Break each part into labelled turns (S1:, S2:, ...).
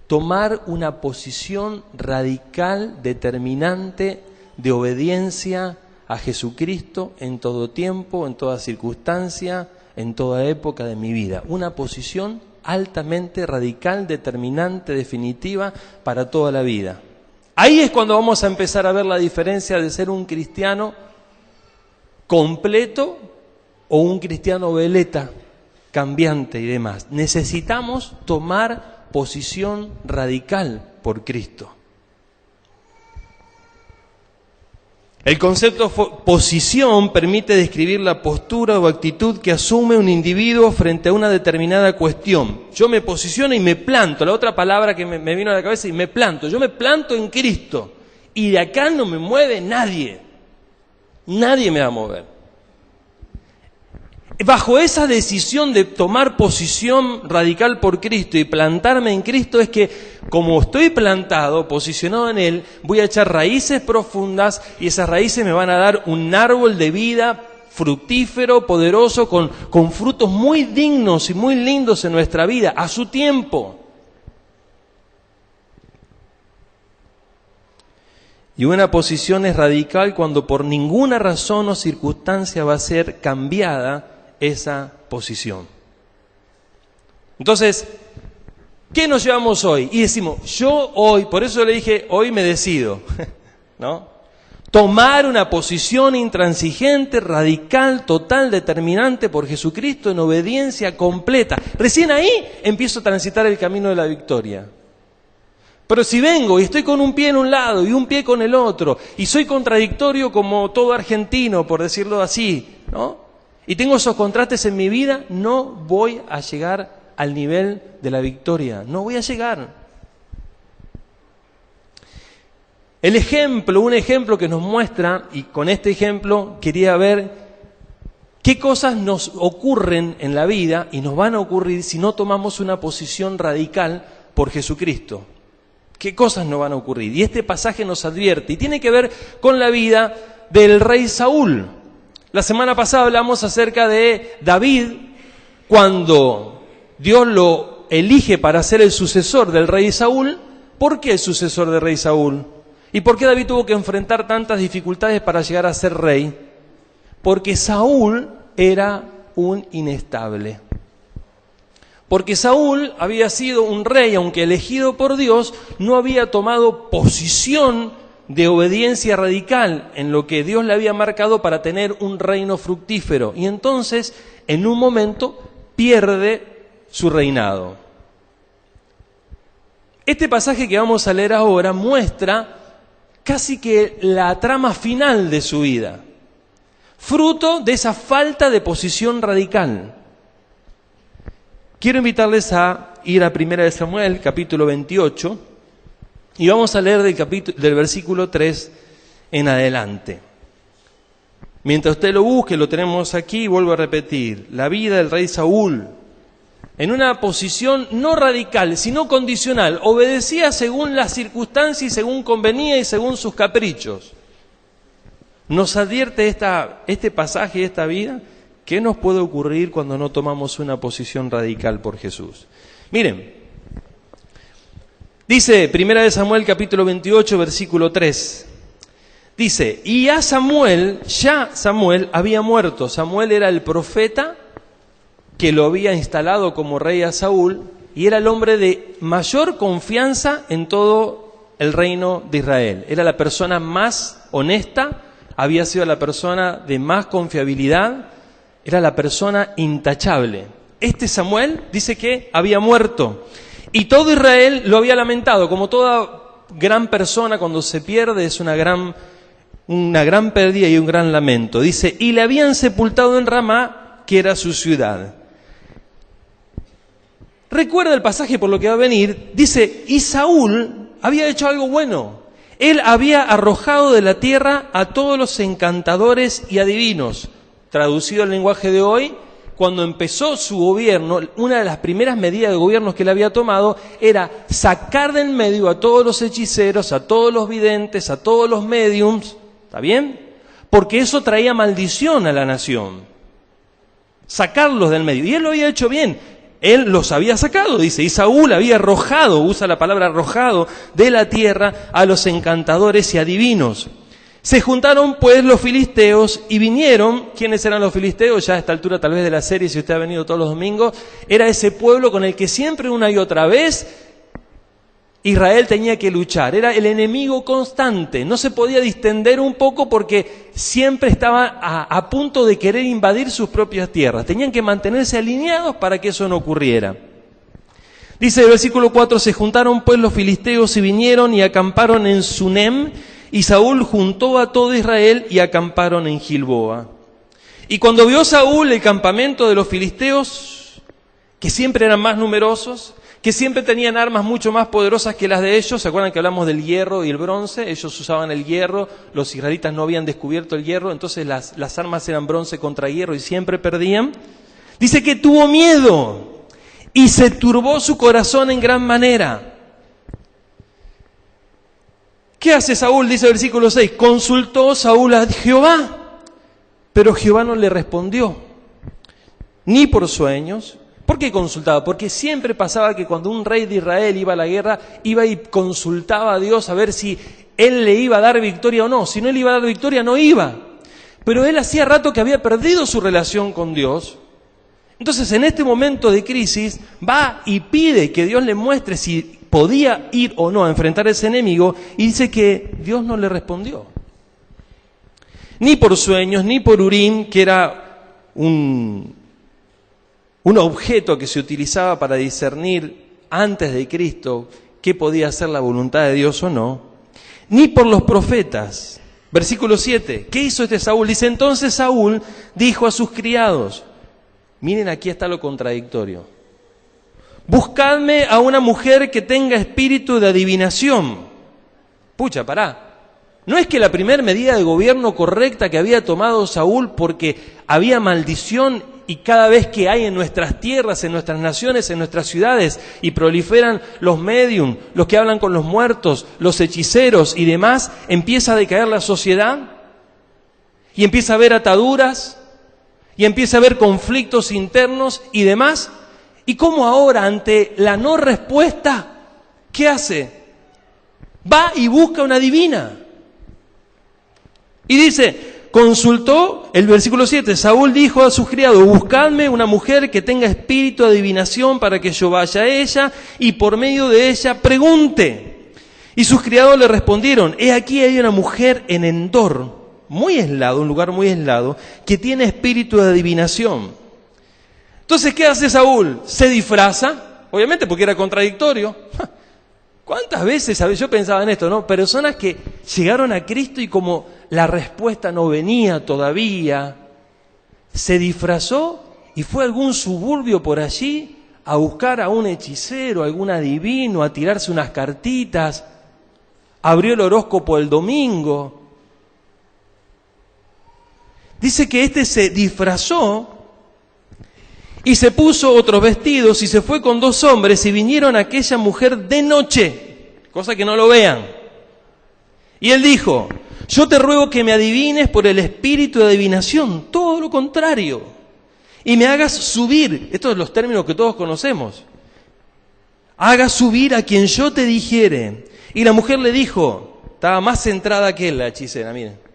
S1: tomar una posición radical, determinante, de obediencia a Jesucristo en todo tiempo, en toda circunstancia, en toda época de mi vida. Una posición altamente radical, determinante, definitiva para toda la vida. Ahí es cuando vamos a empezar a ver la diferencia de ser un cristiano completo o un cristiano veleta, cambiante y demás. Necesitamos tomar posición radical por Cristo. El concepto posición permite describir la postura o actitud que asume un individuo frente a una determinada cuestión. Yo me posiciono y me planto. La otra palabra que me vino a la cabeza, y me planto. Yo me planto en Cristo. Y de acá no me mueve nadie. Nadie me va a mover. Bajo esa decisión de tomar posición radical por Cristo y plantarme en Cristo es que, como estoy plantado, posicionado en Él, voy a echar raíces profundas y esas raíces me van a dar un árbol de vida fructífero, poderoso, con frutos muy dignos y muy lindos en nuestra vida, a su tiempo. Y una posición es radical cuando por ninguna razón o circunstancia va a ser cambiada esa posición. Entonces, ¿qué nos llevamos hoy? Y decimos, yo hoy, por eso le dije, hoy me decido, ¿no? Tomar una posición intransigente, radical, total, determinante por Jesucristo en obediencia completa. Recién ahí empiezo a transitar el camino de la victoria. Pero si vengo y estoy con un pie en un lado y un pie con el otro, y soy contradictorio como todo argentino, por decirlo así, ¿no? Y tengo esos contrastes en mi vida, no voy a llegar al nivel de la victoria. No voy a llegar. Un ejemplo que nos muestra, y con este ejemplo quería ver qué cosas nos ocurren en la vida y nos van a ocurrir si no tomamos una posición radical por Jesucristo. ¿Qué cosas nos van a ocurrir? Y este pasaje nos advierte, y tiene que ver con la vida del rey Saúl. La semana pasada hablamos acerca de David, cuando Dios lo elige para ser el sucesor del rey Saúl. ¿Por qué el sucesor del rey Saúl? ¿Y por qué David tuvo que enfrentar tantas dificultades para llegar a ser rey? Porque Saúl era un inestable. Porque Saúl había sido un rey, aunque elegido por Dios, no había tomado posición de obediencia radical en lo que Dios le había marcado para tener un reino fructífero. Y entonces, en un momento, pierde su reinado. Este pasaje que vamos a leer ahora muestra casi que la trama final de su vida, fruto de esa falta de posición radical. Quiero invitarles a ir a 1 Samuel, capítulo 28, y vamos a leer del versículo 3 en adelante. Mientras usted lo busque, lo tenemos aquí, vuelvo a repetir, la vida del rey Saúl, en una posición no radical, sino condicional, obedecía según las circunstancias y según convenía y según sus caprichos. Nos advierte este pasaje, esta vida, ¿qué nos puede ocurrir cuando no tomamos una posición radical por Jesús? Miren, dice 1 Samuel capítulo 28, versículo 3. Dice, y a Samuel había muerto. Samuel era el profeta que lo había instalado como rey a Saúl, y era el hombre de mayor confianza en todo el reino de Israel. Era la persona más honesta, había sido la persona de más confiabilidad, era la persona intachable. Este Samuel dice que había muerto, y todo Israel lo había lamentado. Como toda gran persona, cuando se pierde es una gran pérdida y un gran lamento. Dice, y le habían sepultado en Ramá, que era su ciudad. Recuerda el pasaje por lo que va a venir. Dice, y Saúl había hecho algo bueno. Él había arrojado de la tierra a todos los encantadores y adivinos. Traducido al lenguaje de hoy, cuando empezó su gobierno, una de las primeras medidas de gobierno que él había tomado era sacar del medio a todos los hechiceros, a todos los videntes, a todos los médiums. ¿Está bien? Porque eso traía maldición a la nación. Sacarlos del medio. Y él lo había hecho bien. Él los había sacado, dice, y Saúl había arrojado, usa la palabra arrojado, de la tierra a los encantadores y adivinos. Se juntaron pues los filisteos y vinieron. ¿Quiénes eran los filisteos? Ya a esta altura tal vez de la serie, si usted ha venido todos los domingos, era ese pueblo con el que siempre una y otra vez Israel tenía que luchar. Era el enemigo constante, no se podía distender un poco porque siempre estaba a punto de querer invadir sus propias tierras. Tenían que mantenerse alineados para que eso no ocurriera. Dice el versículo 4, se juntaron pues los filisteos y vinieron y acamparon en Sunem, y Saúl juntó a todo Israel y acamparon en Gilboa. Y cuando vio Saúl el campamento de los filisteos, que siempre eran más numerosos, que siempre tenían armas mucho más poderosas que las de ellos, ¿se acuerdan que hablamos del hierro y el bronce? Ellos usaban el hierro, los israelitas no habían descubierto el hierro, entonces las armas eran bronce contra hierro y siempre perdían. Dice que tuvo miedo y se turbó su corazón en gran manera. ¿Qué hace Saúl? Dice el versículo 6, consultó Saúl a Jehová, pero Jehová no le respondió, ni por sueños. ¿Por qué consultaba? Porque siempre pasaba que cuando un rey de Israel iba a la guerra, iba y consultaba a Dios a ver si él le iba a dar victoria o no. Si no le iba a dar victoria, no iba. Pero él hacía rato que había perdido su relación con Dios. Entonces, en este momento de crisis, va y pide que Dios le muestre si podía ir o no a enfrentar a ese enemigo, y dice que Dios no le respondió. Ni por sueños, ni por Urim, que era un objeto que se utilizaba para discernir antes de Cristo qué podía ser la voluntad de Dios o no, ni por los profetas. Versículo 7, ¿qué hizo este Saúl? Dice, entonces Saúl dijo a sus criados, miren, aquí está lo contradictorio, buscadme a una mujer que tenga espíritu de adivinación. Pucha, pará. No es que la primera medida de gobierno correcta que había tomado Saúl porque había maldición y cada vez que hay en nuestras tierras, en nuestras naciones, en nuestras ciudades y proliferan los médium, los que hablan con los muertos, los hechiceros y demás, empieza a decaer la sociedad y empieza a haber ataduras y empieza a haber conflictos internos y demás. ¿Y cómo ahora, ante la no respuesta, qué hace? Va y busca una divina. Y dice, consultó, el versículo 7, Saúl dijo a sus criados, buscadme una mujer que tenga espíritu de adivinación para que yo vaya a ella y por medio de ella pregunte. Y sus criados le respondieron, he aquí hay una mujer en Endor, muy aislado, un lugar muy aislado, que tiene espíritu de adivinación. Entonces, ¿qué hace Saúl? Se disfraza, obviamente porque era contradictorio. ¿Cuántas veces, yo pensaba en esto, ¿no? Personas que llegaron a Cristo y como la respuesta no venía todavía, se disfrazó y fue a algún suburbio por allí a buscar a un hechicero, a algún adivino, a tirarse unas cartitas, abrió el horóscopo el domingo. Dice que este se disfrazó y se puso otros vestidos y se fue con 2 hombres y vinieron a aquella mujer de noche, cosa que no lo vean. Y él dijo, yo te ruego que me adivines por el espíritu de adivinación, todo lo contrario, y me hagas subir, estos son los términos que todos conocemos, hagas subir a quien yo te dijere. Y la mujer le dijo, estaba más centrada que él, la hechicera, miren.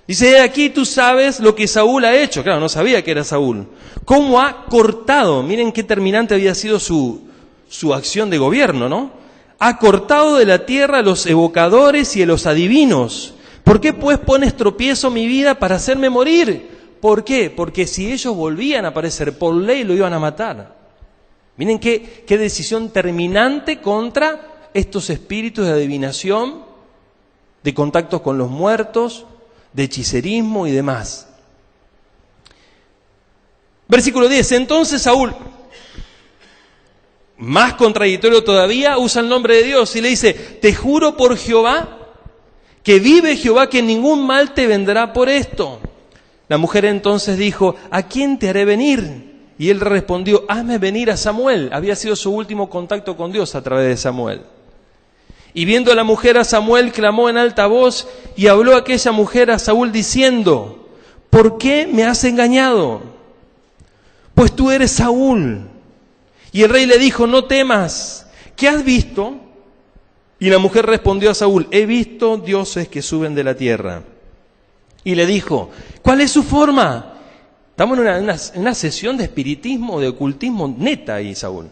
S1: Dice, aquí tú sabes lo que Saúl ha hecho. Claro, no sabía que era Saúl. Cómo ha cortado, miren qué terminante había sido su acción de gobierno, ¿no? Ha cortado de la tierra a los evocadores y a los adivinos. ¿Por qué pues pones tropiezo mi vida para hacerme morir? ¿Por qué? Porque si ellos volvían a aparecer por ley lo iban a matar. Miren qué decisión terminante contra estos espíritus de adivinación, de contactos con los muertos, de hechicerismo y demás. Versículo 10, entonces Saúl, más contradictorio todavía, usa el nombre de Dios y le dice, te juro por Jehová, que vive Jehová, que ningún mal te vendrá por esto. La mujer entonces dijo, ¿a quién te haré venir? Y él respondió, hazme venir a Samuel. Había sido su último contacto con Dios a través de Samuel. Y viendo a la mujer a Samuel, clamó en alta voz y habló aquella mujer a Saúl diciendo, ¿por qué me has engañado? Pues tú eres Saúl. Y el rey le dijo, no temas, ¿qué has visto? Y la mujer respondió a Saúl, he visto dioses que suben de la tierra. Y le dijo, ¿cuál es su forma? Estamos en una sesión de espiritismo, de ocultismo neta ahí, Saúl.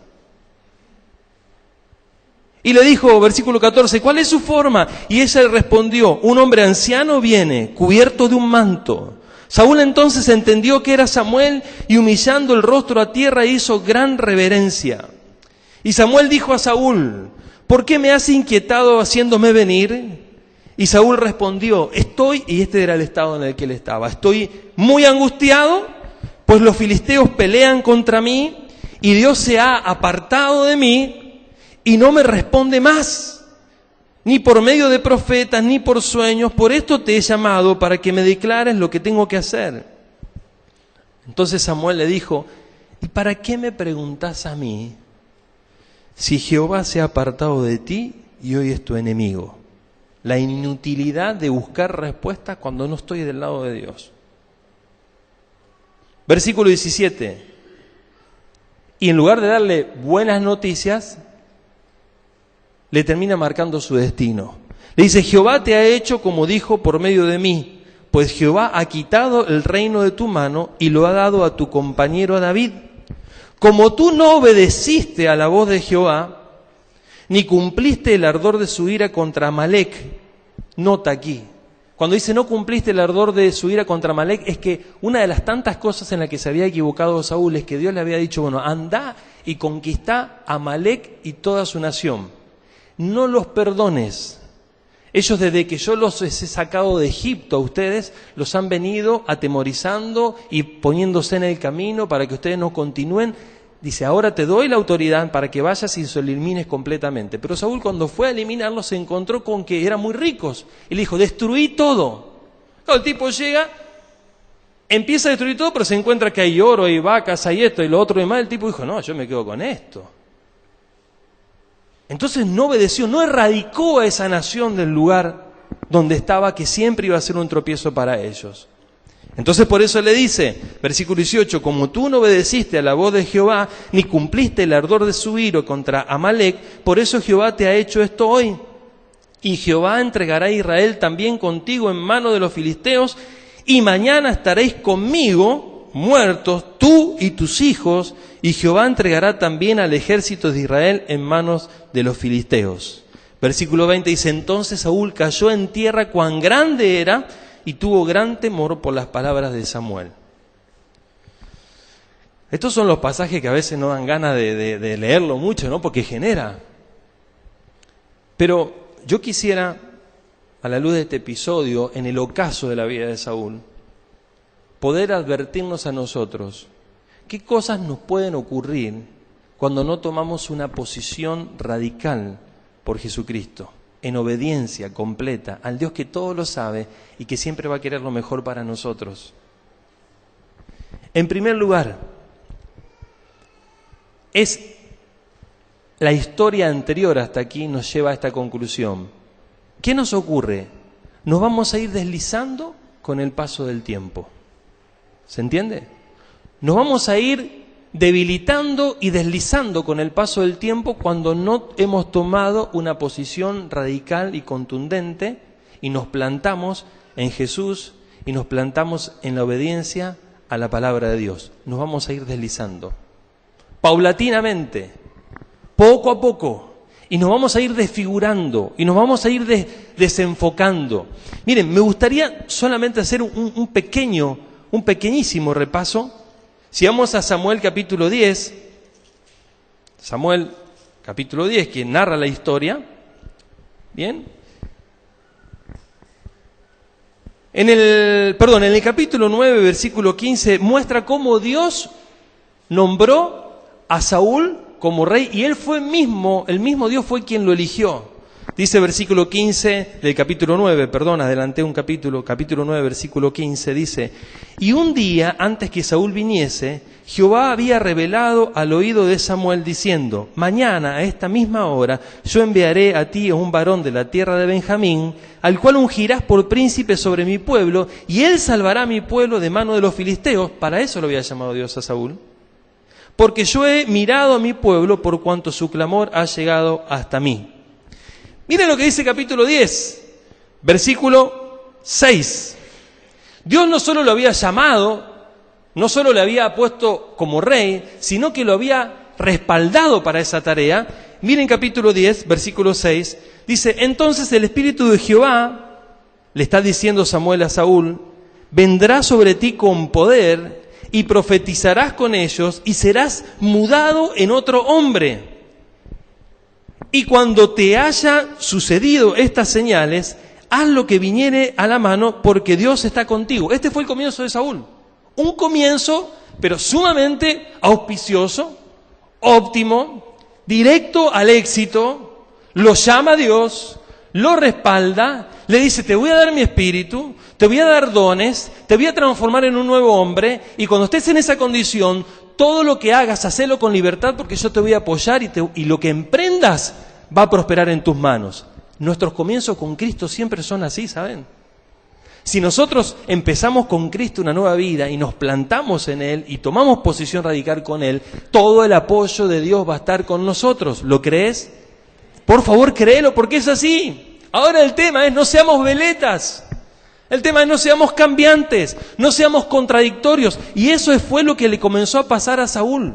S1: Y le dijo, versículo 14, ¿cuál es su forma? Y ella le respondió, un hombre anciano viene, cubierto de un manto. Saúl entonces entendió que era Samuel y humillando el rostro a tierra hizo gran reverencia. Y Samuel dijo a Saúl, ¿por qué me has inquietado haciéndome venir? Y Saúl respondió, y este era el estado en el que él estaba, estoy muy angustiado, pues los filisteos pelean contra mí y Dios se ha apartado de mí y no me responde más, ni por medio de profetas, ni por sueños, por esto te he llamado para que me declares lo que tengo que hacer. Entonces Samuel le dijo, ¿y para qué me preguntas a mí si Jehová se ha apartado de ti y hoy es tu enemigo? La inutilidad de buscar respuestas cuando no estoy del lado de Dios. Versículo 17. Y en lugar de darle buenas noticias, le termina marcando su destino. Le dice, Jehová te ha hecho como dijo por medio de mí, pues Jehová ha quitado el reino de tu mano y lo ha dado a tu compañero David. Como tú no obedeciste a la voz de Jehová, ni cumpliste el ardor de su ira contra Amalec. Nota aquí, cuando dice no cumpliste el ardor de su ira contra Amalec, es que una de las tantas cosas en las que se había equivocado Saúl es que Dios le había dicho, bueno, andá y conquistá a Amalec y toda su nación. No los perdones. Ellos desde que yo los he sacado de Egipto a ustedes, los han venido atemorizando y poniéndose en el camino para que ustedes no continúen. Dice, ahora te doy la autoridad para que vayas y los elimines completamente. Pero Saúl cuando fue a eliminarlos se encontró con que eran muy ricos. Y le dijo, destruí todo. Claro, el tipo llega, empieza a destruir todo, pero se encuentra que hay oro, hay vacas, hay esto y lo otro y más. El tipo dijo, no, yo me quedo con esto. Entonces no obedeció, no erradicó a esa nación del lugar donde estaba, que siempre iba a ser un tropiezo para ellos. Entonces por eso le dice, versículo 18, como tú no obedeciste a la voz de Jehová, ni cumpliste el ardor de su ira contra Amalec, por eso Jehová te ha hecho esto hoy. Y Jehová entregará a Israel también contigo en mano de los filisteos, y mañana estaréis conmigo, muertos, tú y tus hijos, y Jehová entregará también al ejército de Israel en manos de los filisteos. Versículo 20 dice, entonces Saúl cayó en tierra cuán grande era, y tuvo gran temor por las palabras de Samuel. Estos son los pasajes que a veces no dan ganas de leerlo mucho, ¿no? Porque genera. Pero yo quisiera, a la luz de este episodio, en el ocaso de la vida de Saúl, poder advertirnos a nosotros qué cosas nos pueden ocurrir cuando no tomamos una posición radical por Jesucristo, en obediencia completa al Dios que todo lo sabe y que siempre va a querer lo mejor para nosotros. En primer lugar, es la historia anterior hasta aquí nos lleva a esta conclusión. ¿Qué nos ocurre? Nos vamos a ir deslizando con el paso del tiempo. ¿Se entiende? Nos vamos a ir debilitando y deslizando con el paso del tiempo cuando no hemos tomado una posición radical y contundente y nos plantamos en Jesús y nos plantamos en la obediencia a la palabra de Dios. Nos vamos a ir deslizando paulatinamente, poco a poco, y nos vamos a ir desfigurando y nos vamos a ir desenfocando. Miren, me gustaría solamente hacer un pequeñísimo repaso. Si vamos a Samuel capítulo 10, Samuel capítulo 10, que narra la historia, ¿bien? En el capítulo 9, versículo 15, muestra cómo Dios nombró a Saúl como rey y él fue el mismo Dios fue quien lo eligió. Dice versículo 15 del capítulo 9, adelanté un capítulo 9, versículo 15, dice, y un día antes que Saúl viniese, Jehová había revelado al oído de Samuel diciendo, mañana a esta misma hora yo enviaré a ti a un varón de la tierra de Benjamín, al cual ungirás por príncipe sobre mi pueblo, y él salvará a mi pueblo de mano de los filisteos. Para eso lo había llamado Dios a Saúl. porque yo he mirado a mi pueblo por cuanto su clamor ha llegado hasta mí. Miren lo que dice capítulo 10, versículo 6. Dios no solo lo había llamado, no solo le había puesto como rey, sino que lo había respaldado para esa tarea. Miren capítulo 10, versículo 6, dice, entonces el Espíritu de Jehová, le está diciendo Samuel a Saúl, vendrá sobre ti con poder y profetizarás con ellos y serás mudado en otro hombre. Y cuando te haya sucedido estas señales, haz lo que viniere a la mano, porque Dios está contigo. Este fue el comienzo de Saúl. Un comienzo, pero sumamente auspicioso, óptimo, directo al éxito. Lo llama Dios, lo respalda, le dice, te voy a dar mi espíritu, te voy a dar dones, te voy a transformar en un nuevo hombre, y cuando estés en esa condición, todo lo que hagas, hacelo con libertad, porque yo te voy a apoyar y lo que emprendas va a prosperar en tus manos. Nuestros comienzos con Cristo siempre son así, ¿saben? Si nosotros empezamos con Cristo una nueva vida y nos plantamos en Él y tomamos posición radical con Él, todo el apoyo de Dios va a estar con nosotros. ¿Lo crees? Por favor, créelo, porque es así. Ahora el tema es no seamos veletas. El tema es no seamos cambiantes, no seamos contradictorios. Y eso fue lo que le comenzó a pasar a Saúl.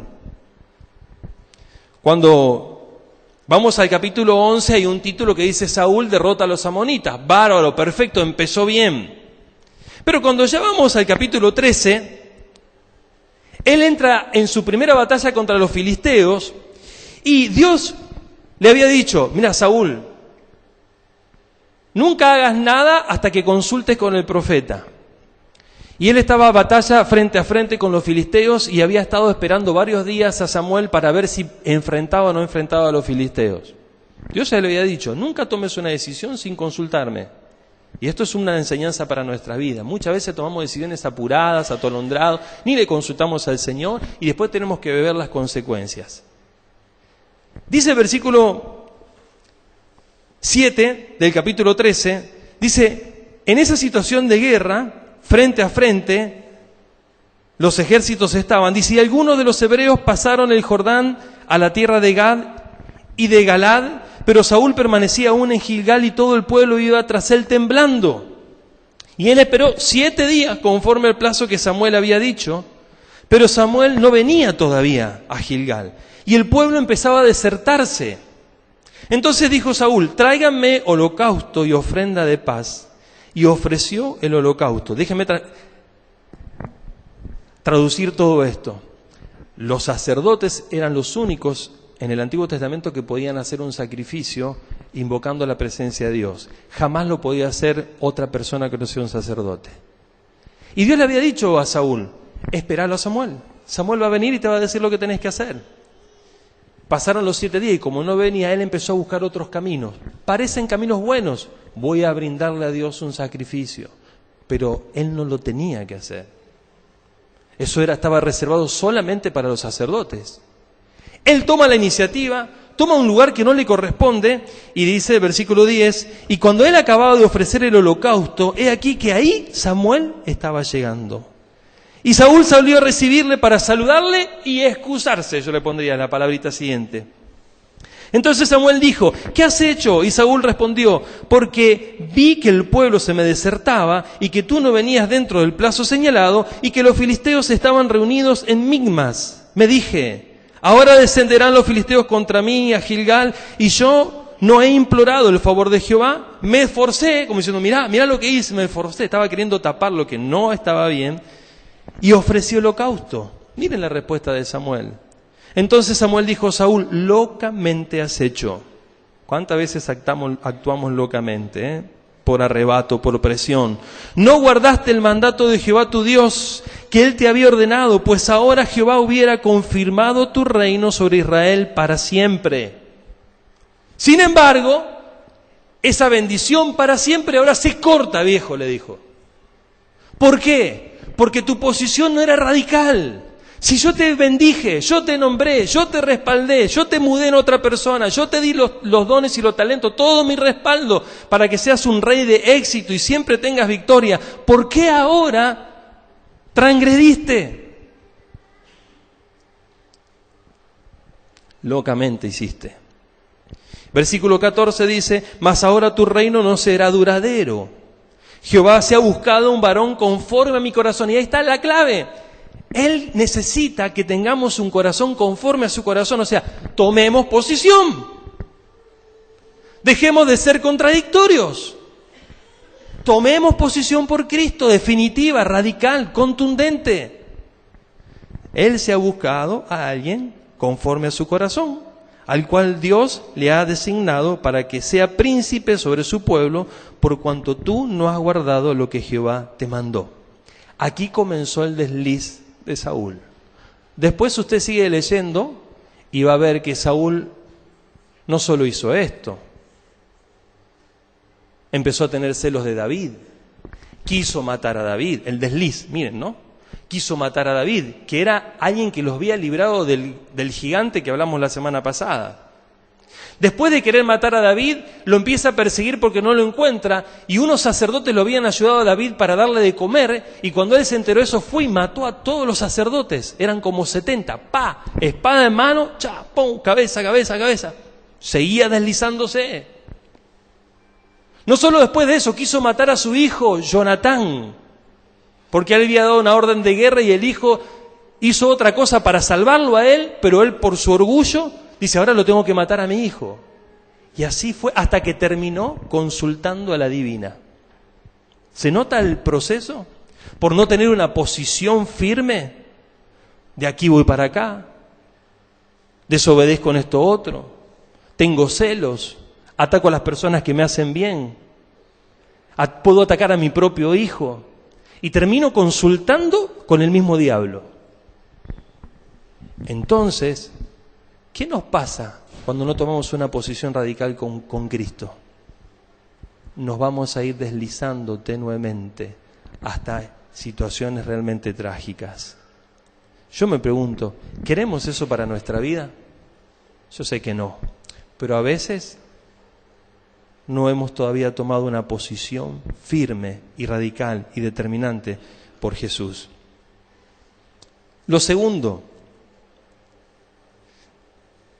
S1: Cuando vamos al capítulo 11 hay un título que dice Saúl derrota a los amonitas. Bárbaro, perfecto, empezó bien. Pero cuando ya vamos al capítulo 13, él entra en su primera batalla contra los filisteos y Dios le había dicho, mira Saúl, nunca hagas nada hasta que consultes con el profeta. Y él estaba a batalla frente a frente con los filisteos y había estado esperando varios días a Samuel para ver si enfrentaba o no enfrentaba a los filisteos. Dios ya le había dicho, nunca tomes una decisión sin consultarme. Y esto es una enseñanza para nuestra vida. Muchas veces tomamos decisiones apuradas, atolondradas, ni le consultamos al Señor y después tenemos que beber las consecuencias. Dice el versículo 7 del capítulo 13, dice, en esa situación de guerra, frente a frente, los ejércitos estaban, dice, y algunos de los hebreos pasaron el Jordán a la tierra de Gad y de Galad, pero Saúl permanecía aún en Gilgal y todo el pueblo iba tras él temblando. Y él esperó 7 días conforme al plazo que Samuel había dicho, pero Samuel no venía todavía a Gilgal y el pueblo empezaba a desertarse. Entonces dijo Saúl, tráiganme holocausto y ofrenda de paz. Y ofreció el holocausto. Déjenme traducir todo esto. Los sacerdotes eran los únicos en el Antiguo Testamento que podían hacer un sacrificio invocando la presencia de Dios. Jamás lo podía hacer otra persona que no sea un sacerdote. Y Dios le había dicho a Saúl, esperalo a Samuel. Samuel va a venir y te va a decir lo que tenés que hacer. Pasaron los 7 días y como no venía, él empezó a buscar otros caminos. Parecen caminos buenos. Voy a brindarle a Dios un sacrificio. Pero él no lo tenía que hacer. Eso estaba reservado solamente para los sacerdotes. Él toma la iniciativa, toma un lugar que no le corresponde y dice el versículo 10, y cuando él acababa de ofrecer el holocausto, he aquí que ahí Samuel estaba llegando. Y Saúl salió a recibirle para saludarle y excusarse, yo le pondría la palabrita siguiente. Entonces Samuel dijo, ¿qué has hecho? Y Saúl respondió, porque vi que el pueblo se me desertaba y que tú no venías dentro del plazo señalado y que los filisteos estaban reunidos en Migmas. Me dije, ahora descenderán los filisteos contra mí a Gilgal y yo no he implorado el favor de Jehová. Me esforcé, como diciendo, mirá lo que hice, me esforcé. Estaba queriendo tapar lo que no estaba bien. Y ofreció holocausto. Miren la respuesta de Samuel. Entonces Samuel dijo a Saúl, locamente has hecho. ¿Cuántas veces actuamos locamente? Por arrebato, por presión. No guardaste el mandato de Jehová tu Dios, que él te había ordenado, pues ahora Jehová hubiera confirmado tu reino sobre Israel para siempre. Sin embargo, esa bendición para siempre ahora se corta, viejo, le dijo. ¿Por qué? Porque tu posición no era radical. Si yo te bendije, yo te nombré, yo te respaldé, yo te mudé en otra persona, yo te di los dones y los talentos, todo mi respaldo para que seas un rey de éxito y siempre tengas victoria, ¿por qué ahora transgrediste? locamente hiciste. Versículo 14 dice, mas ahora tu reino no será duradero. Jehová se ha buscado un varón conforme a mi corazón. Y ahí está la clave. Él necesita que tengamos un corazón conforme a su corazón. O sea, tomemos posición. Dejemos de ser contradictorios. Tomemos posición por Cristo, definitiva, radical, contundente. Él se ha buscado a alguien conforme a su corazón, al cual Dios le ha designado para que sea príncipe sobre su pueblo, por cuanto tú no has guardado lo que Jehová te mandó. Aquí comenzó el desliz de Saúl. Después usted sigue leyendo y va a ver que Saúl no solo hizo esto, empezó a tener celos de David, quiso matar a David, el desliz, miren, ¿no? Quiso matar a David, que era alguien que los había librado del gigante que hablamos la semana pasada. Después de querer matar a David, lo empieza a perseguir porque no lo encuentra, y unos sacerdotes lo habían ayudado a David para darle de comer, y cuando él se enteró de eso fue y mató a todos los sacerdotes, eran como 70, espada en mano, pum, cabeza, cabeza, seguía deslizándose. No solo después de eso, quiso matar a su hijo, Jonatán, porque él había dado una orden de guerra y el hijo hizo otra cosa para salvarlo a él, pero él por su orgullo dice, ahora lo tengo que matar a mi hijo. Y así fue hasta que terminó consultando a la divina. ¿Se nota el proceso? Por no tener una posición firme, de aquí voy para acá, desobedezco en esto otro, tengo celos, ataco a las personas que me hacen bien, puedo atacar a mi propio hijo y termino consultando con el mismo diablo. Entonces, ¿qué nos pasa cuando no tomamos una posición radical con Cristo? Nos vamos a ir deslizando tenuemente hasta situaciones realmente trágicas. Yo me pregunto, ¿queremos eso para nuestra vida? Yo sé que no, pero a veces no hemos todavía tomado una posición firme y radical y determinante por Jesús. Lo segundo,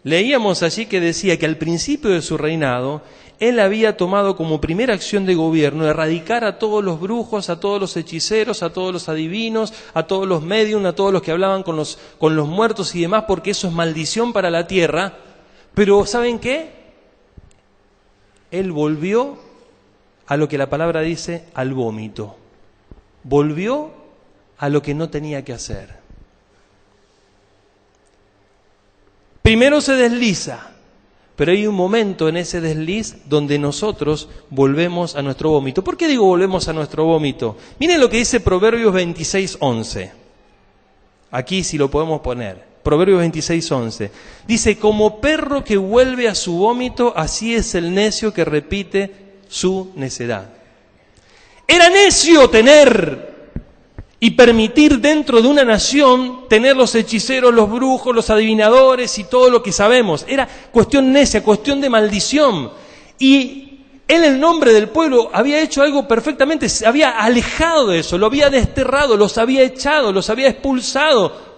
S1: leíamos allí que decía que al principio de su reinado, él había tomado como primera acción de gobierno erradicar a todos los brujos, a todos los hechiceros, a todos los adivinos, a todos los médium, a todos los que hablaban con los muertos y demás, porque eso es maldición para la tierra. Pero ¿saben qué? Él volvió a lo que la palabra dice, al vómito. Volvió a lo que no tenía que hacer. Primero se desliza, pero hay un momento en ese desliz donde nosotros volvemos a nuestro vómito. ¿Por qué digo volvemos a nuestro vómito? Miren lo que dice Proverbios 26:11. Aquí si lo podemos poner. Proverbios 26:11. Dice, como perro que vuelve a su vómito, así es el necio que repite su necedad. Era necio tener y permitir dentro de una nación tener los hechiceros, los brujos, los adivinadores y todo lo que sabemos. Era cuestión necia, cuestión de maldición. Y él en nombre del pueblo había hecho algo perfectamente, se había alejado de eso, lo había desterrado, los había echado, los había expulsado.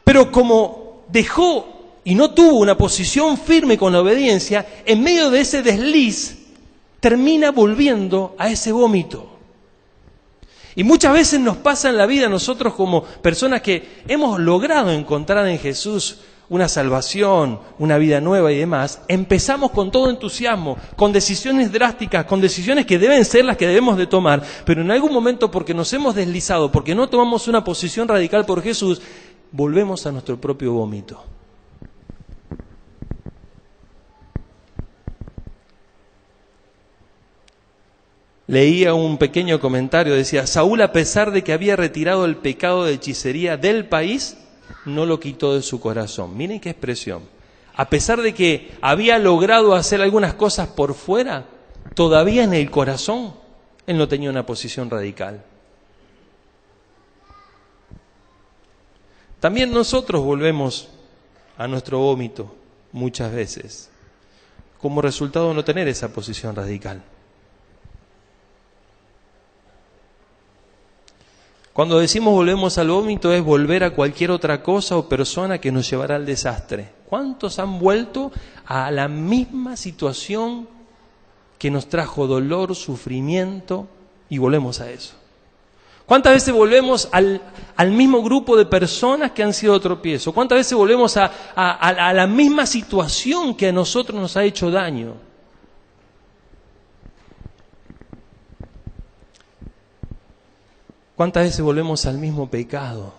S1: Pero como dejó y no tuvo una posición firme con la obediencia, en medio de ese desliz, termina volviendo a ese vómito. Y muchas veces nos pasa en la vida nosotros como personas que hemos logrado encontrar en Jesús una salvación, una vida nueva y demás, empezamos con todo entusiasmo, con decisiones drásticas, con decisiones que deben ser las que debemos de tomar, pero en algún momento porque nos hemos deslizado, porque no tomamos una posición radical por Jesús, volvemos a nuestro propio vómito. Leía un pequeño comentario, decía, Saúl, a pesar de que había retirado el pecado de hechicería del país, no lo quitó de su corazón. Miren qué expresión. A pesar de que había logrado hacer algunas cosas por fuera, todavía en el corazón, él no tenía una posición radical. También nosotros volvemos a nuestro vómito muchas veces, como resultado de no tener esa posición radical. Cuando decimos volvemos al vómito es volver a cualquier otra cosa o persona que nos llevará al desastre. ¿Cuántos han vuelto a la misma situación que nos trajo dolor, sufrimiento y volvemos a eso? ¿Cuántas veces volvemos al mismo grupo de personas que han sido tropiezo? ¿Cuántas veces volvemos a la misma situación que a nosotros nos ha hecho daño? ¿Cuántas veces volvemos al mismo pecado?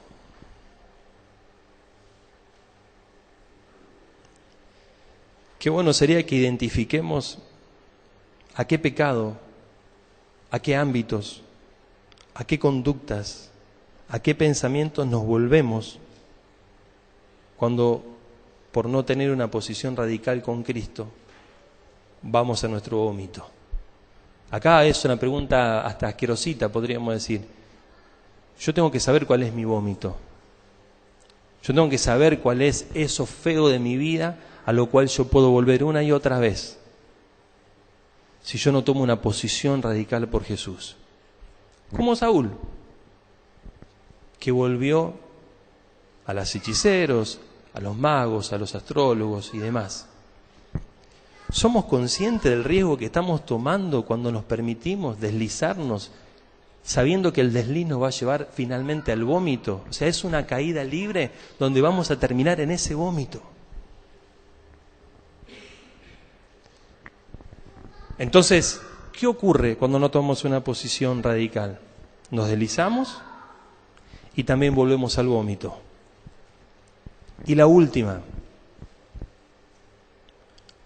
S1: Qué bueno sería que identifiquemos a qué pecado, a qué ámbitos, a qué conductas, a qué pensamientos nos volvemos cuando, por no tener una posición radical con Cristo, vamos a nuestro vómito. Acá es una pregunta hasta asquerosita, podríamos decir. Yo tengo que saber cuál es mi vómito. Yo tengo que saber cuál es eso feo de mi vida a lo cual yo puedo volver una y otra vez si yo no tomo una posición radical por Jesús. Como Saúl, que volvió a los hechiceros, a los magos, a los astrólogos y demás. ¿Somos conscientes del riesgo que estamos tomando cuando nos permitimos deslizarnos, sabiendo que el desliz nos va a llevar finalmente al vómito? O sea, es una caída libre donde vamos a terminar en ese vómito. Entonces, ¿qué ocurre cuando no tomamos una posición radical? Nos deslizamos y también volvemos al vómito. Y la última,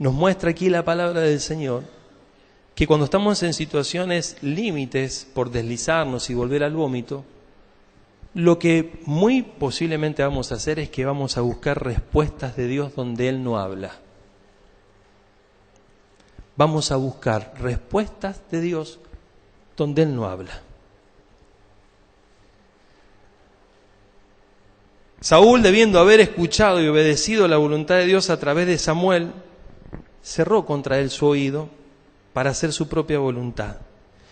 S1: nos muestra aquí la palabra del Señor, que cuando estamos en situaciones límites por deslizarnos y volver al vómito, lo que muy posiblemente vamos a hacer es que vamos a buscar respuestas de Dios donde Él no habla. Vamos a buscar respuestas de Dios donde Él no habla. Saúl, debiendo haber escuchado y obedecido la voluntad de Dios a través de Samuel, cerró contra él su oído para hacer su propia voluntad.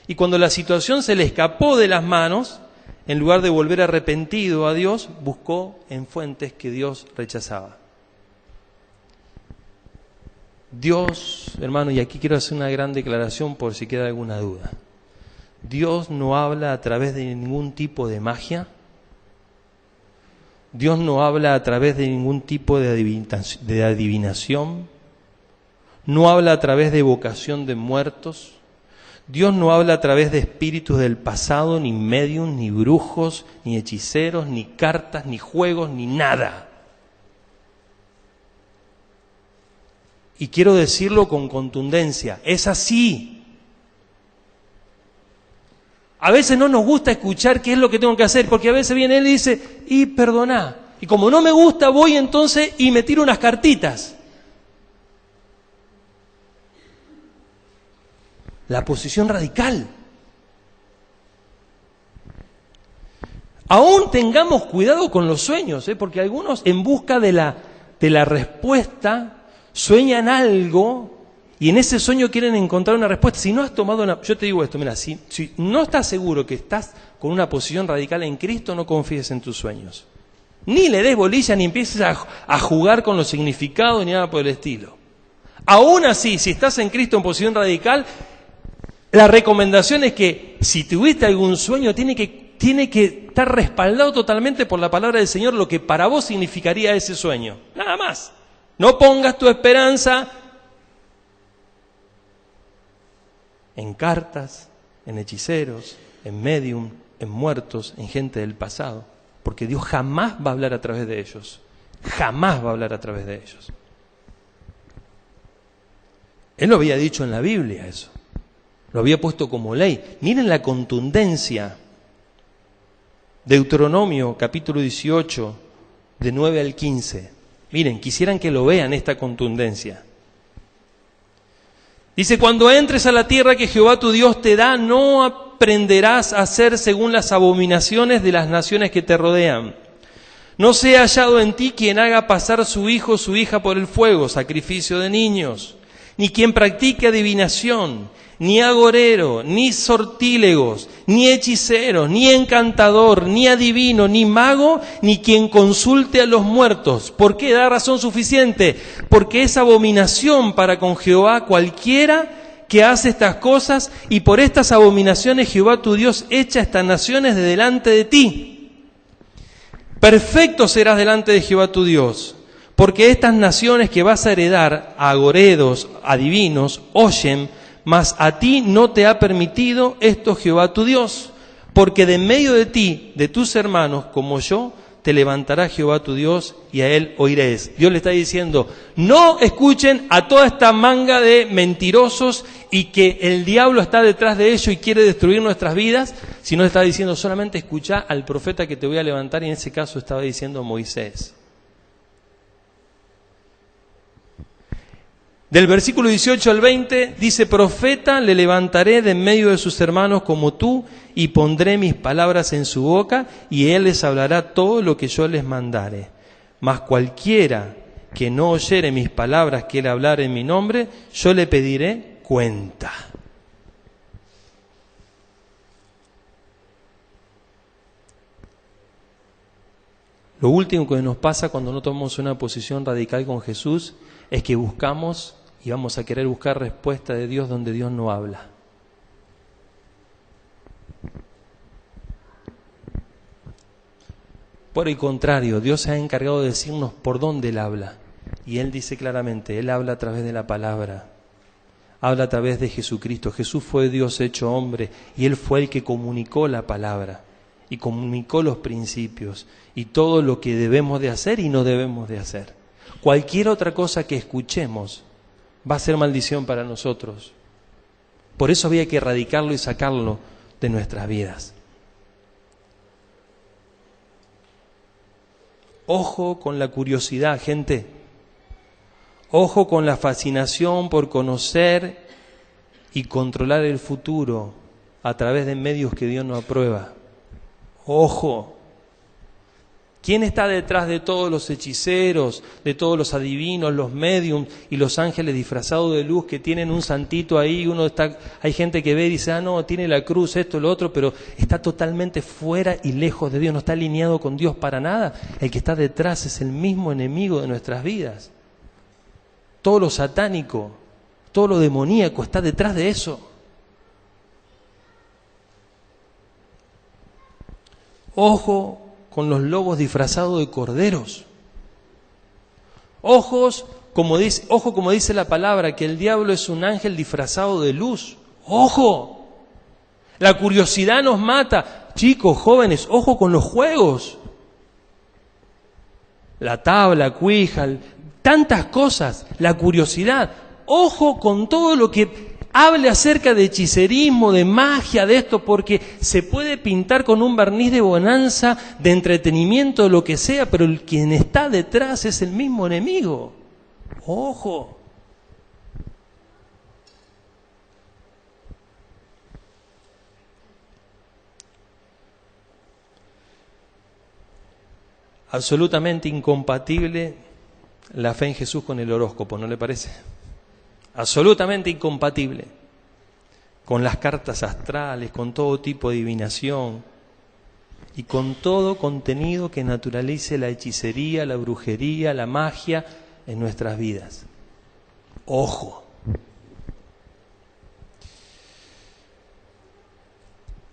S1: Y cuando la situación se le escapó de las manos, en lugar de volver arrepentido a Dios, buscó en fuentes que Dios rechazaba. Dios, hermano, y aquí quiero hacer una gran declaración por si queda alguna duda. Dios no habla a través de ningún tipo de magia. Dios no habla a través de ningún tipo de adivinación. No habla a través de evocación de muertos. Dios no habla a través de espíritus del pasado, ni medium, ni brujos, ni hechiceros, ni cartas, ni juegos, ni nada. Y quiero decirlo con contundencia, es así. A veces no nos gusta escuchar qué es lo que tengo que hacer, porque a veces viene él y dice, y perdoná. Y como no me gusta, voy entonces y me tiro unas cartitas. La posición radical. Aún tengamos cuidado con los sueños, porque algunos en busca de la respuesta sueñan algo y en ese sueño quieren encontrar una respuesta. Si no has tomado una... Yo te digo esto, mira, si no estás seguro que estás con una posición radical en Cristo, no confíes en tus sueños. Ni le des bolilla, ni empieces a jugar con los significados, ni nada por el estilo. Aún así, si estás en Cristo en posición radical, la recomendación es que si tuviste algún sueño, tiene que estar respaldado totalmente por la palabra del Señor, lo que para vos significaría ese sueño. Nada más. No pongas tu esperanza en cartas, en hechiceros, en medium, en muertos, en gente del pasado. Porque Dios jamás va a hablar a través de ellos. Jamás va a hablar a través de ellos. Él lo había dicho en la Biblia eso. Lo había puesto como ley. Miren la contundencia. Deuteronomio, capítulo 18, de 9 al 15. Miren, quisieran que lo vean esta contundencia. Dice, cuando entres a la tierra que Jehová tu Dios te da, no aprenderás a hacer según las abominaciones de las naciones que te rodean. No sea hallado en ti quien haga pasar su hijo o su hija por el fuego, sacrificio de niños, ni quien practique adivinación, ni agorero, ni sortílegos, ni hechicero, ni encantador, ni adivino, ni mago, ni quien consulte a los muertos. ¿Por qué? Da razón suficiente. Porque es abominación para con Jehová cualquiera que hace estas cosas, y por estas abominaciones Jehová tu Dios echa estas naciones de delante de ti. Perfecto serás delante de Jehová tu Dios, porque estas naciones que vas a heredar, a agoreros, adivinos, oyen, mas a ti no te ha permitido esto Jehová tu Dios, porque de en medio de ti, de tus hermanos, como yo, te levantará Jehová tu Dios y a él oiréis. Dios le está diciendo, no escuchen a toda esta manga de mentirosos y que el diablo está detrás de ello y quiere destruir nuestras vidas, sino está diciendo solamente escucha al profeta que te voy a levantar, y en ese caso estaba diciendo Moisés. Del versículo 18 al 20 dice, profeta le levantaré de en medio de sus hermanos como tú, y pondré mis palabras en su boca, y él les hablará todo lo que yo les mandare. Mas cualquiera que no oyere mis palabras que él hablar en mi nombre, yo le pediré cuenta. Lo último que nos pasa cuando no tomamos una posición radical con Jesús es que buscamos y vamos a querer buscar respuesta de Dios donde Dios no habla. Por el contrario, Dios se ha encargado de decirnos por dónde Él habla. Y Él dice claramente, Él habla a través de la palabra, habla a través de Jesucristo. Jesús fue Dios hecho hombre y Él fue el que comunicó la palabra y comunicó los principios y todo lo que debemos de hacer y no debemos de hacer. Cualquier otra cosa que escuchemos va a ser maldición para nosotros. Por eso había que erradicarlo y sacarlo de nuestras vidas. Ojo con la curiosidad, gente. Ojo con la fascinación por conocer y controlar el futuro a través de medios que Dios no aprueba. Ojo. ¿Quién está detrás de todos los hechiceros, de todos los adivinos, los mediums y los ángeles disfrazados de luz que tienen un santito ahí? Hay gente que ve y dice, no, tiene la cruz, esto, lo otro, pero está totalmente fuera y lejos de Dios, no está alineado con Dios para nada. El que está detrás es el mismo enemigo de nuestras vidas. Todo lo satánico, todo lo demoníaco está detrás de eso. Ojo con los lobos disfrazados de corderos. Ojo, como dice la palabra, que el diablo es un ángel disfrazado de luz. ¡Ojo! La curiosidad nos mata. Chicos, jóvenes, ojo con los juegos. La tabla, cuija, tantas cosas. La curiosidad. Ojo con todo lo que hable acerca de hechicerismo, de magia, de esto, porque se puede pintar con un barniz de bonanza, de entretenimiento, de lo que sea, pero quien está detrás es el mismo enemigo. ¡Ojo! Absolutamente incompatible la fe en Jesús con el horóscopo, ¿no le parece? Absolutamente incompatible con las cartas astrales, con todo tipo de adivinación y con todo contenido que naturalice la hechicería, la brujería, la magia en nuestras vidas. ¡Ojo!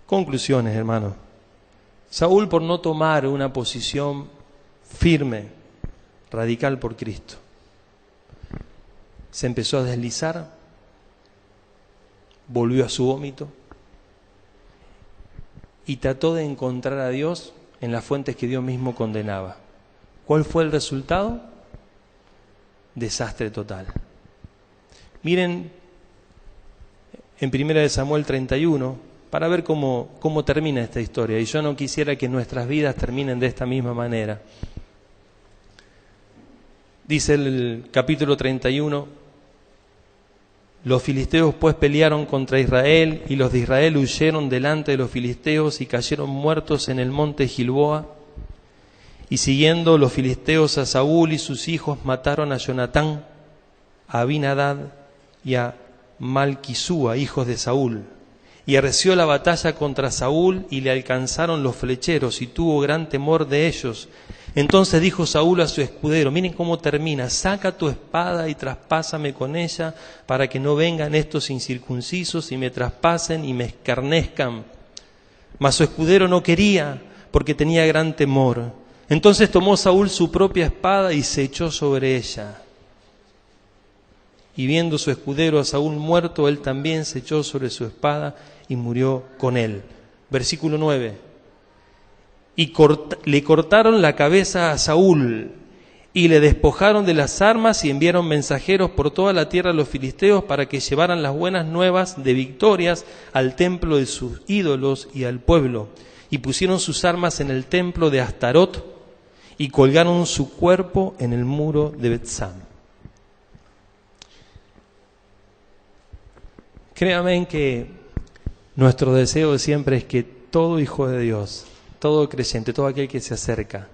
S1: Conclusiones, hermanos. Saúl, por no tomar una posición firme, radical por Cristo, se empezó a deslizar, volvió a su vómito y trató de encontrar a Dios en las fuentes que Dios mismo condenaba. ¿Cuál fue el resultado? Desastre total. Miren en 1 Samuel 31 para ver cómo termina esta historia. Y yo no quisiera que nuestras vidas terminen de esta misma manera. Dice el capítulo 31, los filisteos pues pelearon contra Israel, y los de Israel huyeron delante de los filisteos y cayeron muertos en el monte Gilboa. Y siguiendo los filisteos a Saúl y sus hijos, mataron a Jonatán, a Abinadab y a Malquisúa, hijos de Saúl. Y arreció la batalla contra Saúl, y le alcanzaron los flecheros, y tuvo gran temor de ellos. Entonces dijo Saúl a su escudero, miren cómo termina, saca tu espada y traspásame con ella, para que no vengan estos incircuncisos y me traspasen y me escarnezcan. Mas su escudero no quería, porque tenía gran temor. Entonces tomó Saúl su propia espada y se echó sobre ella. Y viendo su escudero a Saúl muerto, él también se echó sobre su espada y murió con él. Versículo 9. Y le cortaron la cabeza a Saúl, y le despojaron de las armas, y enviaron mensajeros por toda la tierra a los filisteos para que llevaran las buenas nuevas de victorias al templo de sus ídolos y al pueblo. Y pusieron sus armas en el templo de Astarot, y colgaron su cuerpo en el muro de Betsam. Créanme que nuestro deseo siempre es que todo hijo de Dios, todo creyente, todo aquel que se acerca,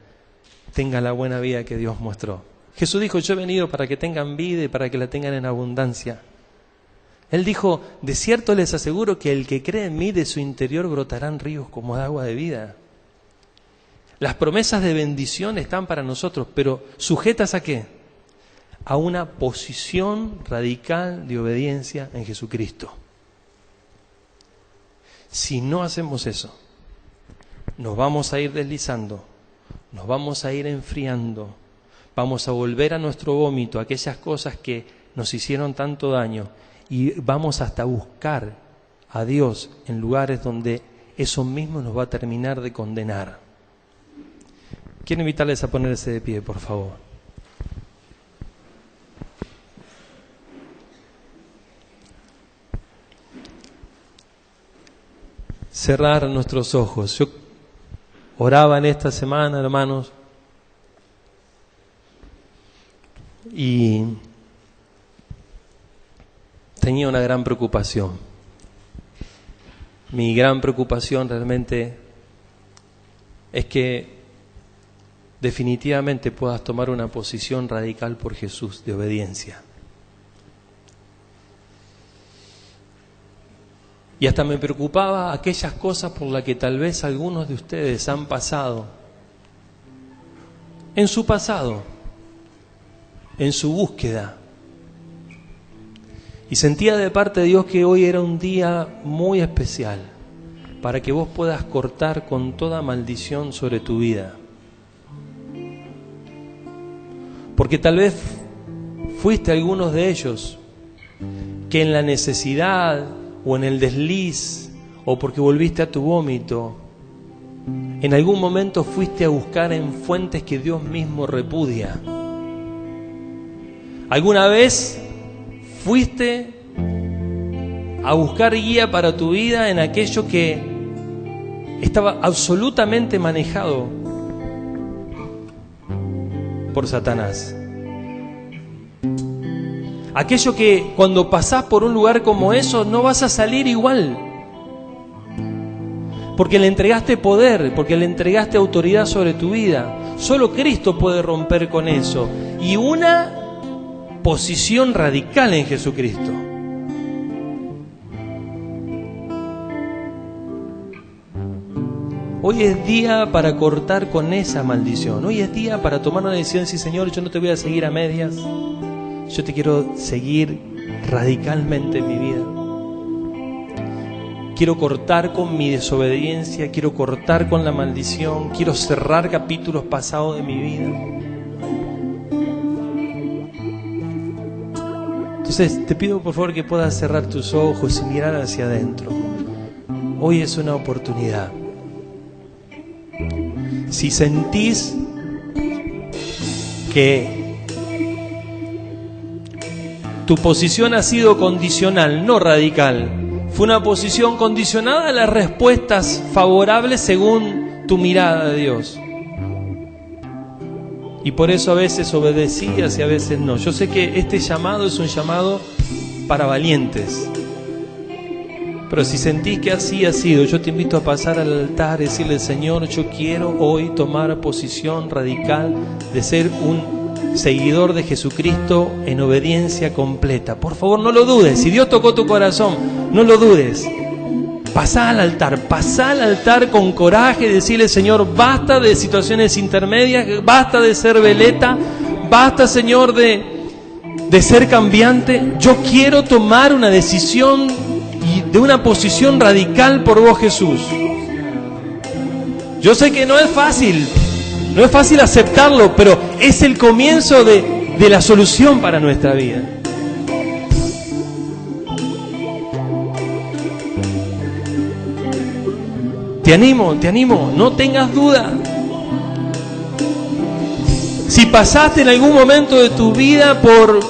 S1: tenga la buena vida que Dios mostró. Jesús dijo, yo he venido para que tengan vida y para que la tengan en abundancia. Él dijo, de cierto les aseguro que el que cree en mí, de su interior brotarán ríos como de agua de vida. Las promesas de bendición están para nosotros, pero ¿sujetas a qué? A una posición radical de obediencia en Jesucristo. Si no hacemos eso, nos vamos a ir deslizando, nos vamos a ir enfriando, vamos a volver a nuestro vómito, a aquellas cosas que nos hicieron tanto daño, y vamos hasta buscar a Dios en lugares donde eso mismo nos va a terminar de condenar. Quiero invitarles a ponerse de pie, por favor. Cerrar nuestros ojos. Yo oraba en esta semana, hermanos, y tenía una gran preocupación. Mi gran preocupación realmente es que definitivamente puedas tomar una posición radical por Jesús de obediencia. Y hasta me preocupaba aquellas cosas por las que tal vez algunos de ustedes han pasado en su pasado, en su búsqueda. Y sentía de parte de Dios que hoy era un día muy especial para que vos puedas cortar con toda maldición sobre tu vida. Porque tal vez fuiste algunos de ellos que en la necesidad o en el desliz, o porque volviste a tu vómito, en algún momento fuiste a buscar en fuentes que Dios mismo repudia. ¿Alguna vez fuiste a buscar guía para tu vida en aquello que estaba absolutamente manejado por Satanás? Aquello que cuando pasás por un lugar como eso no vas a salir igual, porque le entregaste poder, porque le entregaste autoridad sobre tu vida. Solo Cristo puede romper con eso, y una posición radical en Jesucristo. Hoy es día para cortar con esa maldición. Hoy es día para tomar una decisión y decir, Señor, yo no te voy a seguir a medias. Yo te quiero seguir radicalmente en mi vida. Quiero cortar con mi desobediencia, quiero cortar con la maldición, quiero cerrar capítulos pasados de mi vida. Entonces te pido por favor que puedas cerrar tus ojos y mirar hacia adentro. Hoy es una oportunidad. Si sentís que tu posición ha sido condicional, no radical, fue una posición condicionada a las respuestas favorables según tu mirada de Dios, y por eso a veces obedecías y a veces no. Yo sé que este llamado es un llamado para valientes, pero si sentís que así ha sido, yo te invito a pasar al altar y decirle, Señor, yo quiero hoy tomar posición radical de ser un seguidor de Jesucristo en obediencia completa. Por favor, no lo dudes. Si Dios tocó tu corazón, no lo dudes. pasá al altar con coraje, decirle: Señor, basta de situaciones intermedias, basta de ser veleta, basta, Señor, de ser cambiante. Yo quiero tomar una decisión y de una posición radical por vos, Jesús. Yo sé que no es fácil aceptarlo, pero es el comienzo de la solución para nuestra vida. Te animo, no tengas duda. Si pasaste en algún momento de tu vida por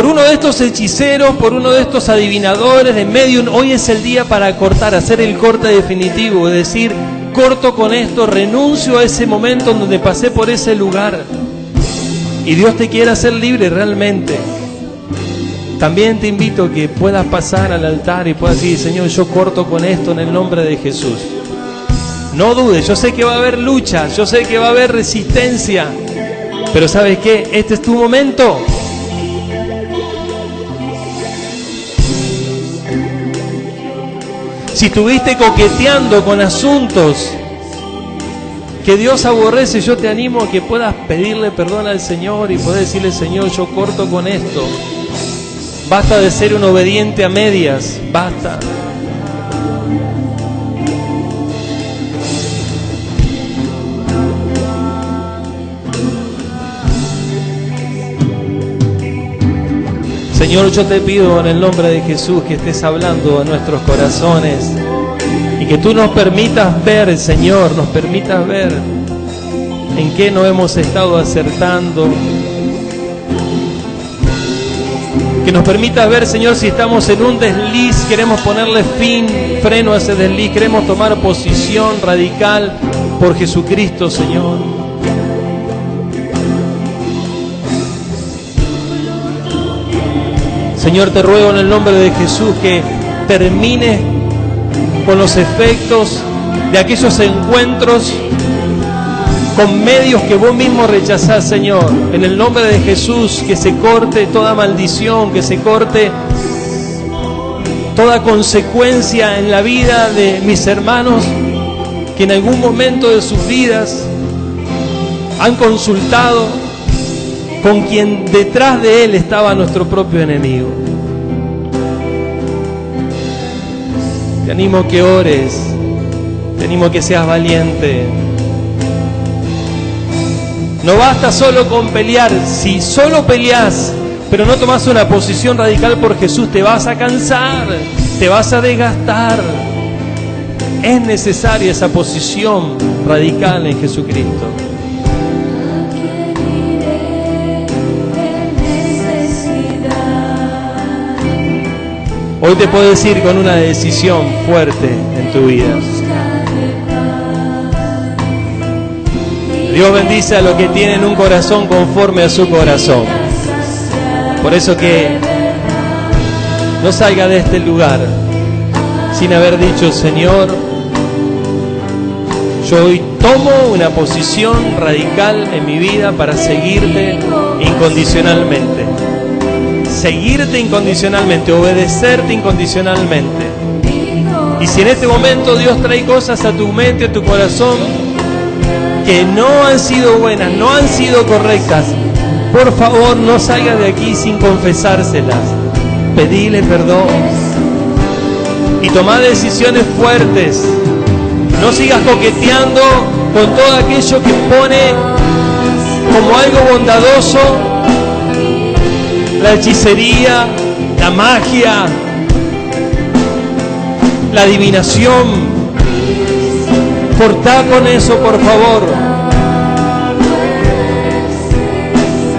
S1: uno de estos hechiceros, por uno de estos adivinadores de medium, hoy es el día para cortar, hacer el corte definitivo, es decir, corto con esto, renuncio a ese momento en donde pasé por ese lugar. Y Dios te quiere hacer libre realmente. También te invito a que puedas pasar al altar y puedas decir: Señor, yo corto con esto en el nombre de Jesús. No dudes, yo sé que va a haber lucha, yo sé que va a haber resistencia, pero ¿sabes qué? Este es tu momento. Si estuviste coqueteando con asuntos que Dios aborrece, yo te animo a que puedas pedirle perdón al Señor y poder decirle: Señor, yo corto con esto. Basta de ser un obediente a medias, basta. Señor, yo te pido en el nombre de Jesús que estés hablando a nuestros corazones y que tú nos permitas ver, Señor, nos permitas ver en qué no hemos estado acertando. Que nos permitas ver, Señor, si estamos en un desliz, queremos ponerle freno a ese desliz, queremos tomar posición radical por Jesucristo, Señor. Señor, te ruego en el nombre de Jesús que termines con los efectos de aquellos encuentros con medios que vos mismo rechazás, Señor. En el nombre de Jesús, que se corte toda maldición, que se corte toda consecuencia en la vida de mis hermanos que en algún momento de sus vidas han consultado con quien detrás de él estaba nuestro propio enemigo. Te animo a que ores, te animo a que seas valiente. No basta solo con pelear. Si solo peleás, pero no tomás una posición radical por Jesús, te vas a cansar, te vas a desgastar. Es necesaria esa posición radical en Jesucristo. Hoy te puedes ir con una decisión fuerte en tu vida. Dios bendice a los que tienen un corazón conforme a su corazón. Por eso que no salga de este lugar sin haber dicho: Señor, yo hoy tomo una posición radical en mi vida para seguirte incondicionalmente. Seguirte incondicionalmente, obedecerte incondicionalmente. Y si en este momento Dios trae cosas a tu mente, a tu corazón, que no han sido buenas, no han sido correctas, por favor no salgas de aquí sin confesárselas. Pedile perdón y toma decisiones fuertes. No sigas coqueteando con todo aquello que pone como algo bondadoso la hechicería, la magia, la adivinación. Cortá con eso, por favor.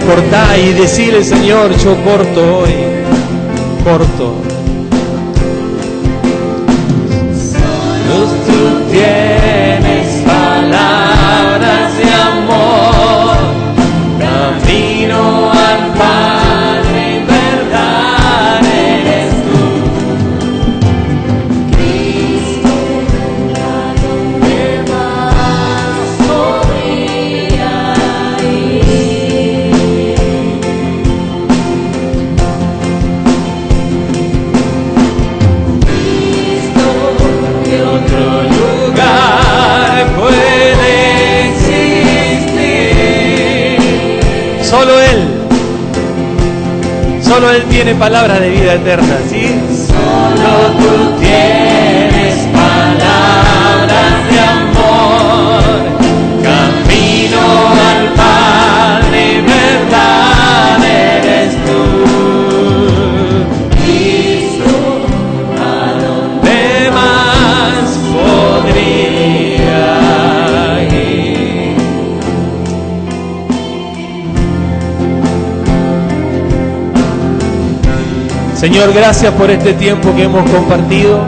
S1: Cortá y decirle: Señor, yo corto hoy. Corto. Tú tienes palabras de amor, camino al Padre, en verdad eres tú. Cristo, ¿dónde más podría ir? solo Él tiene palabras de vida eterna, ¿sí? Solo tú tienes palabras de amor, camino al Padre, verdad eres tú. Cristo, ¿a dónde más podría ir? Señor, gracias por este tiempo que hemos compartido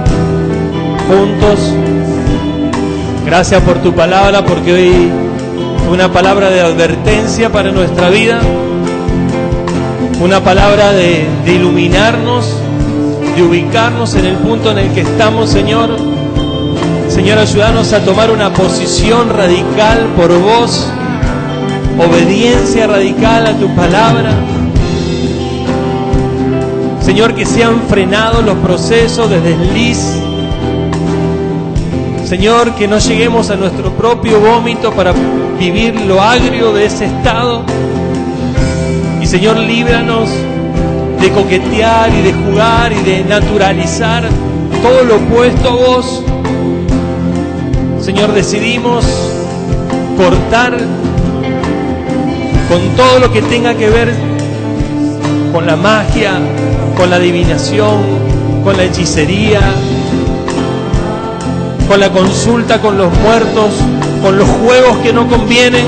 S1: juntos. Gracias por tu palabra, porque hoy fue una palabra de advertencia para nuestra vida, una palabra de iluminarnos, de ubicarnos en el punto en el que estamos, Señor. Señor, ayúdanos a tomar una posición radical por vos, obediencia radical a tu palabra. Señor, que sean frenados los procesos de desliz. Señor, que no lleguemos a nuestro propio vómito para vivir lo agrio de ese estado. Y Señor, líbranos de coquetear y de jugar y de naturalizar todo lo opuesto a vos. Señor, decidimos cortar con todo lo que tenga que ver con la magia, con la adivinación, con la hechicería, con la consulta con los muertos, con los juegos que no convienen,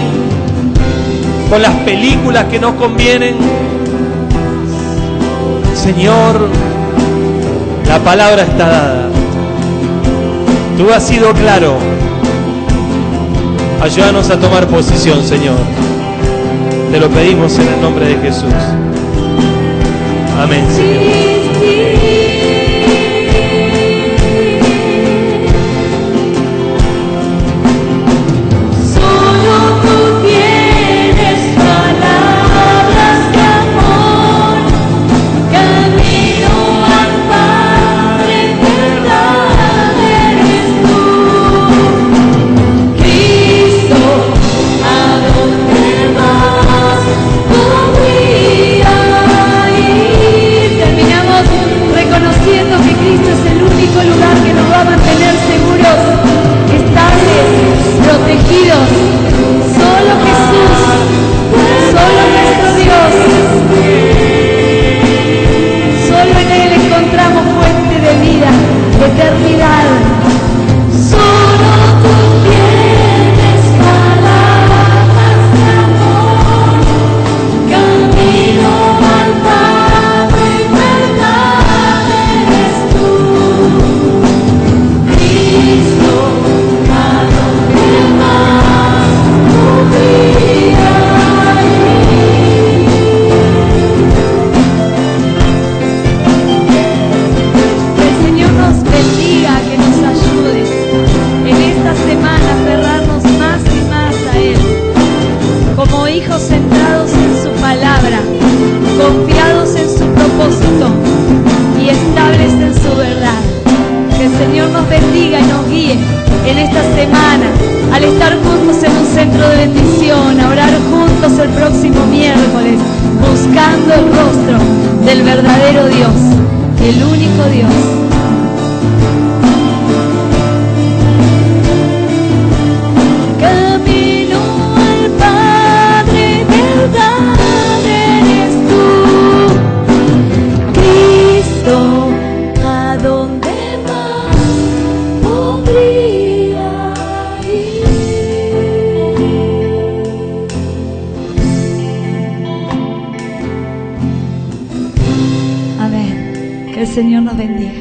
S1: con las películas que no convienen. Señor, la palabra está dada. Tú has sido claro. Ayúdanos a tomar posición, Señor. Te lo pedimos en el nombre de Jesús. Amén, Señor.
S2: Que el Señor nos bendiga.